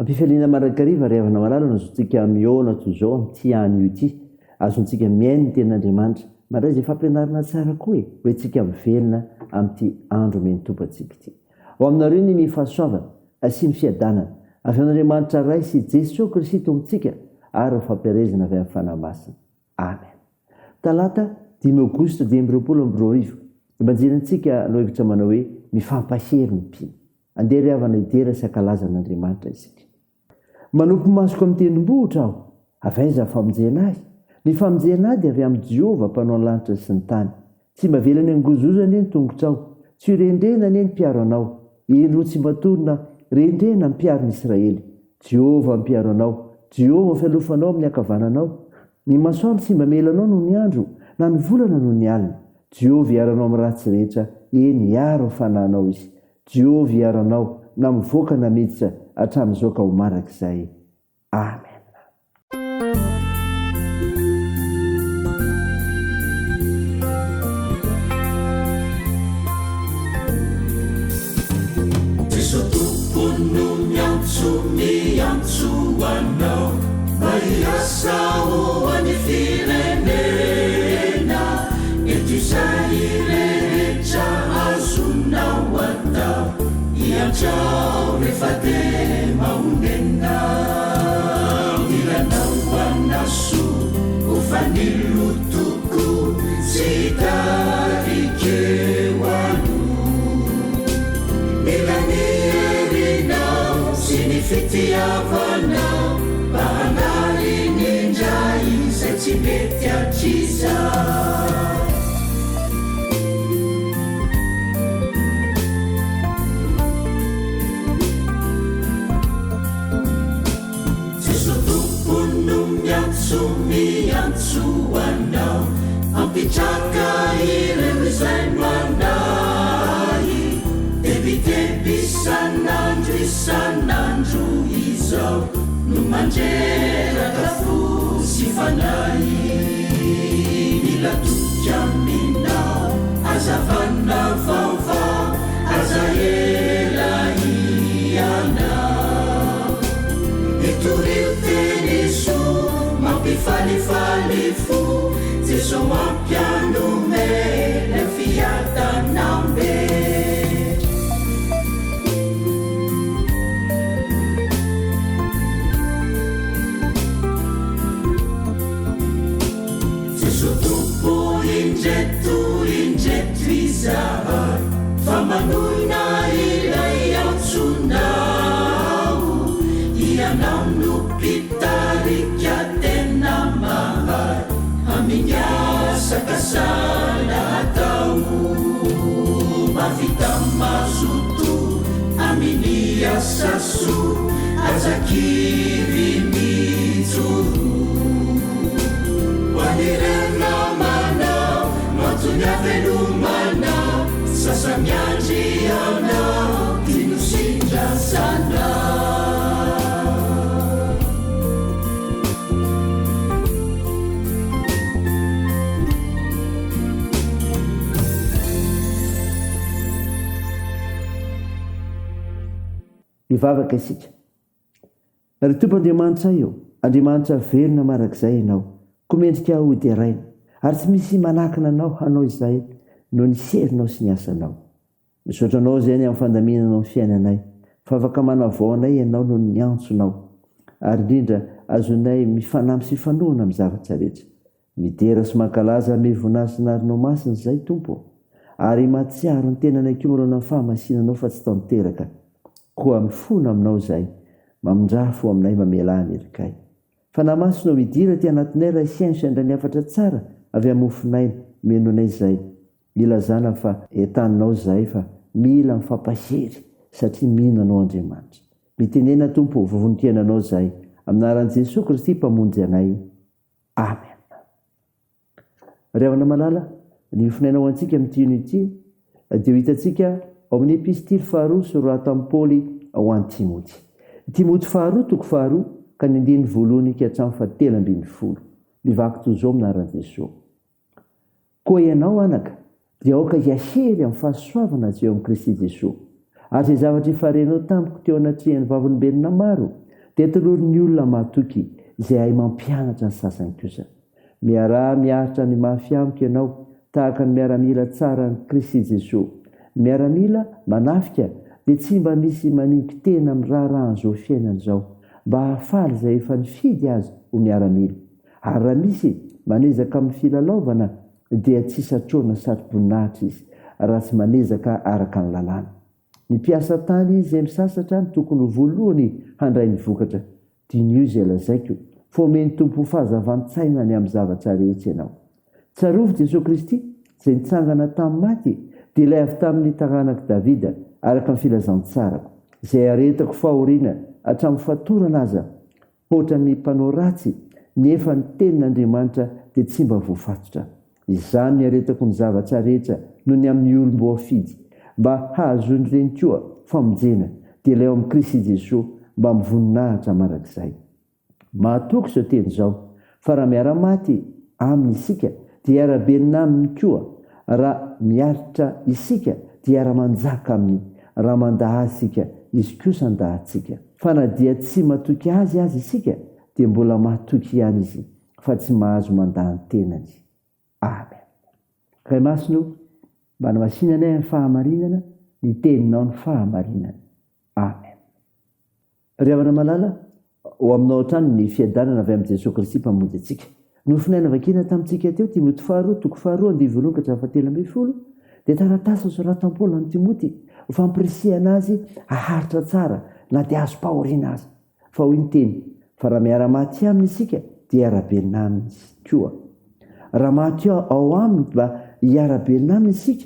Ampifaliana marakariva riavana malala nazontsika miona toy izao amin'ity any io ity. Azontsika miaino ny ten'Andriamanitra. Mandray izay fampianarana tsara koa hoe tsika mivelona amin'ity andro menotompo antsika ity. Ao aminareo ny fahasoavana sy ny fiadanana avy amin'Andriamanitra ray sy Jesosy Kristy amintsika ary ny fampiarezana avy amin'ny fanahy masina. Amen. Talata 5 Aogositra 2022 ibanjenantsika no hevitra manao hoe mifampahery ny mpino. Andeha riavana idera sy ankalazan'Andriamanitra isika. Manompo masoko amin'ny tendrombohitra aho, avaiza famonjena ahy. Ny famonjena ahy dia avy amin'ny Jehovah mpanao ny lanitra sy ny tany. Tsy mba velany angozozana ny tongotrao, tsy rendrena ny mpiaro anao. Indro tsy mba torona rendrena ny mpiaro ny Israely. Jehovah mpiaro anao, Jehovah fialofanao amin'ny ankavananao. Ny masoandro tsy mba melanao noho ny andro, na ny volana noho ny alina. Jehovah iaranao amin'ny ratsy rehetra, eny iaro ny fanahinao izy. Jehovah iaranao na mivoaka na miditra hatramin'izoka ho marak'izay. Amen. Jesu tompony miantso anao, maiasa ho any firenena, eto izay rehetra azonao atao, iantrao rehefa dia maonena. Ilanao anaso ho fanilotoko sy tarikeo ano, mila ny herinao sy ny fitiavanao, mba hanary ny indray izay tsy mety hatriza. Miantso anao, ampitraka ireo izay manahy, tebiteby isan'andro izao, no mandreraka fo sy fanahy. Mila toky aminao, azavana vaovao, aza ela ianao. Itorio teny soa mampifalifaly fo, Jesu mampianome le fiadanambe. Jesu tompo indreto izahay, fa manona ilay antsonao, ianao no pitarika tena mahay, amin'ny asaka sala atao, mavita mazoto amin'ny asa soa, ajakivy mijoro. Hoan'ireo namanao, no antony havelomanao, sasamiandry anao, tino sindrasanao. Ivavaka isika. Ry Tompoandriamanitra io, Andriamanitra velona marak'izay ianao, komendrika hody araina, ary tsy misy manakina anao hanao izay no ny serinao sy ny asanao. Misaotra anao izay ny amin'ny fandaminanao ny fiainanay, fa afaka manavao anay ianao no ny antsonao, ary indrindra azonay mifanampy sy fanohana amin'ny zavatra rehetra. Midera sy mankalaza ame vonasin'arinao masina izay Tompo, ary matsiaro ny tenanay komorona amin'ny fahamasinanao fa tsy tao niteraka. Koa mifona aminao izay, mamondrafo aminay mamela anirikay. Fa namasinao idira ty anatinay raha isiany sy andra ny afatra tsara avy amofonay menonay izay. Ilazana fa entaninao izay fa mila mifampahery satria mihinanao Andriamanitra. Mitenena Tompo vovontiananao izay aminaran'i Jesosy Kristy mpamonjy anay. Amen. Riavana malala, ny finainao antsika amin'ity unity dia hitantsika ao amin'ny epistily faharoa sorata amin'ny Paoly ao an'i Timoty. Timoty faharoa toko faharoa ka ny 9 ka hatramin'ny 7:10. Mivaky toy izao aminaran'i Jesosy. Koa ianao anaka, dia aoka hiahery amin'ny fahasoavana izay eo amin'ny Kristy Jesosy. Ary izay zavatra ifarenao tampoka teo anatrihan'ny vavolombelona maro, dia tolory ny olona mahatoky izay hay mampianatra ny sasany kosa. Miarahitra ny mafiamiko ianao tahaka ny miaramila tsara ny Kristy Jesosy. Miaramila manafika dia tsy mba misy maninky tena amin'ny raharahanyizao fiainana izao, mba hahafaly izay efa nifidy azy ho miaramila. Ary raha misy manezaka amin'ny filalaovana dia tsy satrona satroboninahitra izy raha tsy manezaka araka ny lalàna. Ny mpiasa tany izy izay misasatra ny tokony voalohany handray ny vokatra. Dinio izay lazaiko, fa omeny tompo fahazavan-tsainany amin'ny zavatra rehetra ianao. Tsarovy Jesosy Kristy izay nitsangana tamin'ny maty dia ilay avy tamin'ny taranako Davida araka ny filazantsarako, izay aretako fahoriana hatramin'ny fatorana aza, ohatra ny mpanao ratsy nefa ny tenin'Andriamanitra dia tsy mba voafatotra. Izany ny aretako ny zavatra rehetra noho ny amin'ny olom-bo afidy, mba hahazony ireny koa famonjena dia ilay ao amin'ny Kristy Jesosy mba mivoninahitra marak'izay. Mahatoky izao teny izao, fa raha miara-maty aminy isika dia ara-benina aminy koa, raha miaritra isika dia ara-manjaka aminy, raha mandaha isika izy kosa andahantsika. Fa na dia tsy matoky azy isika dia mbola mahatoky ihany izy, fa tsy mahazo mandaha ny tenany. Amen. Ray masino, mba namasinana ny fahamarinana, ny teninao ny fahamarinana. Amen. Ry havana malala, ho aminao hatrany ny fiadanana avy amin'ny Jesosy Kristy mpamonjy antsika. Nofinaina vakina tamintsika teo Timoty 2:7-10 dia taratasa soratam-paoly amin'ny Timoty ho fampirisihana azy haharitra tsara na dia azo pahoriana azy. Fa hoy ny teny, fa raha miara-maty aminy isika dia ara-benina aminy koa. Raha maty ao aminy mba hiara-benina aminy isika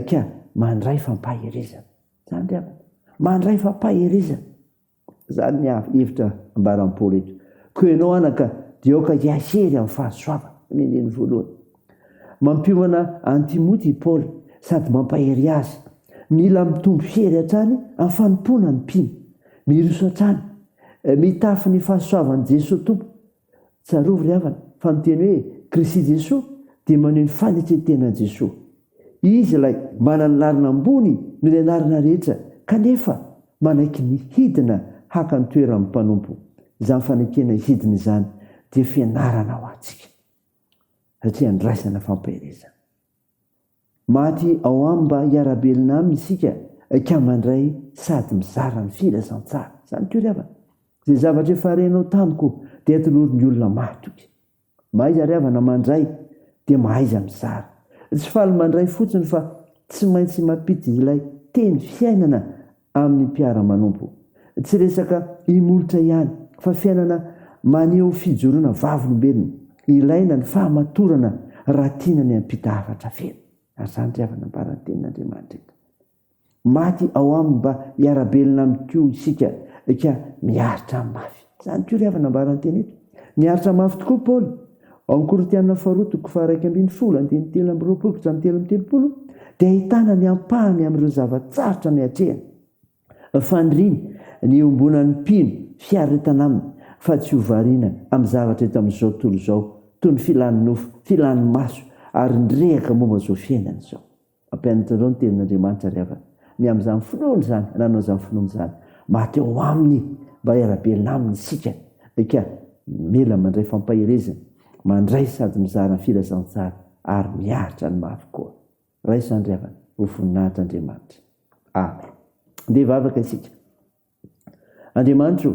ka mandray fampahirizana. Zany rehefa mandray fampahirizana. Zany ny hevitra ambaran'ny Paoly eto. Koa ianao anaka dia aoka hiahery amin'ny fahasoavana. Meniny voalohany. Mampiomana an'i Timoty Paoly sady mampahery azy. Mila mitombo hery hatrany amin'ny fanompona ny mpino. Miroso hatrany. Mitafy ny fahasoavan'i Jesosy Tompo. Tsarovy ry havana fa miteny hoe Kristy Jesosy dia maneho ny fanetretenan'i Jesosy. Izy ilay manana ny larina ambony noho ny anarana rehetra, kanefa manaiky ny hidina haka ny toeran'ny mpanompo. Izany fanekena hidina izany dia fianarana ho antsika. Satria andraisana fampahirizana. Maty ao aminy mba hiara-belona aminy isika ka mandray sady mizara ny filazantsara. Zany koa ry havana. Izay zavatra efa harenao tamiko dia tolory ny olona mahatoky. Mahaiza ry havana mandray dia mahaiza mizara. Tsy faly mandray fotsiny fa tsy maintsy mampity ilay teny fiainana amin'ny mpiara-manompo. Tsy resaka imolotra ihany fa fiainana maneho fijoroana vavolombelona. Ilaina ny fahamatorana raha tiana ny ampita hafatra feno. Ary zany ry havana ambaran'ny tenin'Andriamanitra. Maty ao aminy mba hiara-belona amin'ny koa isika ka miaritra amin'ny mafy. Zany koa ry havana ambaran'ny teny eto. Miaritra mafy tokoa Paoly. Ao amin'ny Korintianina 2:1-2 dia ahitana ny ampahany amin'ireo zavatsarotra ny hatrehany. Faniriany ny ombonan'ny mpino fiaretana aminy, fa tsy hovariana amin'ny zavatra eto amin'izao tontolo izao, toy ny filany nofo, filany maso ary nyrehaka momba izao fiainana izao. Mampianatra izao ny tenin'Andriamanitra ry havana. Ny amin'izany finoana izany, nanao izany finoana izany. Maty ao aminy mba hiara-belona aminy isika ka mila mandray fampahirizana, mandray sady mizara ny filazantsara ary miaritra ny mafy koa. Ray izany ry havana, ho voninahitra Andriamanitra. Amen. Dia vavaka isika. Andriamanitra,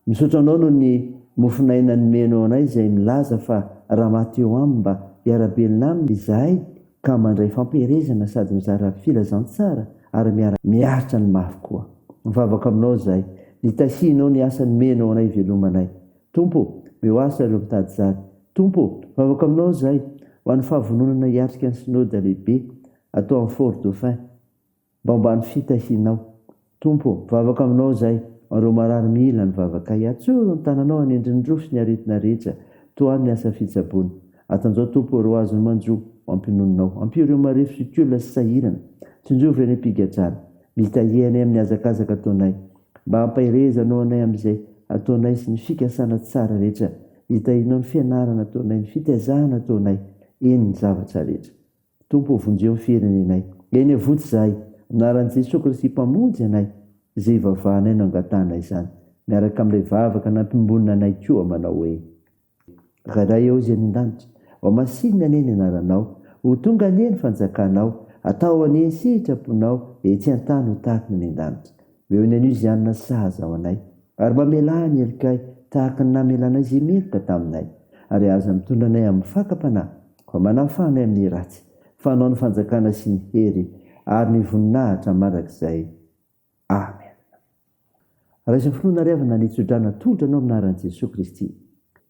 misaotra anao noho ny mofinaina nomenao anay izay milaza fa raha maty eo aminy mba hiara-belona aminy izahay ka mandray fampahirizana sady mizara filazantsara ary miaritra ny mafy koa. Mivavaka aminao izahay, nitahianao ny asa nomenao anay velomanay. Tompo, meo asa ireo mitady zany. Tompo, mivavaka aminao izahay ho an'ny fahavononana hiatrika ny synody lehibe atao amin'ny Fort Dauphin mba ny fitahianao. Tompo, mivavaka aminao izahay ireo marary mila ny vavaka atsoro ny tananao hanendriny roso ny aretina rehetra toa ny asa fitsaboana. Atanjao Tompo ireo azony manjo ampinononao. Ampio ireo marefo sikolina sy sahirana. Tsinjovy ireny ampigadrana. Mitahianay amin'ny azakazaka ataonay. Mba hampahirezanao anay amin'izay ataonay sy ny fikasana tsara rehetra. Hitahinao ny fianarana ataonay, ny fitaizahana ataonay, eny ny zavatra rehetra. Tompo vonjeo ny firenenay. Eny avotsy izahay, anaran'i Jesosy Kristy mpamonjy anay, izay ivavahanay no angatahana izany. miaraka amin'ilay vavaka nampimbonina anay koa manao hoe raharay eo izy an-danitra ao masinina anie ny anaranao ho tonga anie ny fanjakanao atao anie sitraponao etsy an-tany ho tahaka ny an-danitra eo ny anio izy anina sahaza ao anay ary mamelany elikay tahaka ny namelanay izy meloka taminay ary aza mitondra anay amin'ny fakapanahy fa manafanay amin'ny ratsy fanao ny fanjakana sy ny hery ary ny voninahitra marak'izay amen. Raisa finoana riavana nitsodrana tolotranao aminaran'i Jesosy Kristy.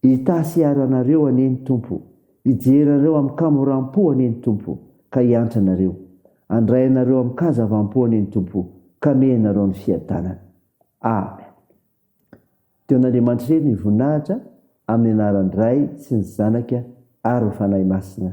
Itasiaro anareo anie ny Tompo, ijerareo amin'ny kamoram-po anie ny Tompo, ka hiantra anareo. Andray anareo amin'ny kazavam-po anie ny Tompo, ka menareo ny fiadanana. Amen. Teo n'Andriamanitra ny voninahitra amin'ny anaran'ny Ray sy ny Zanaka ary ny Fanahy Masina.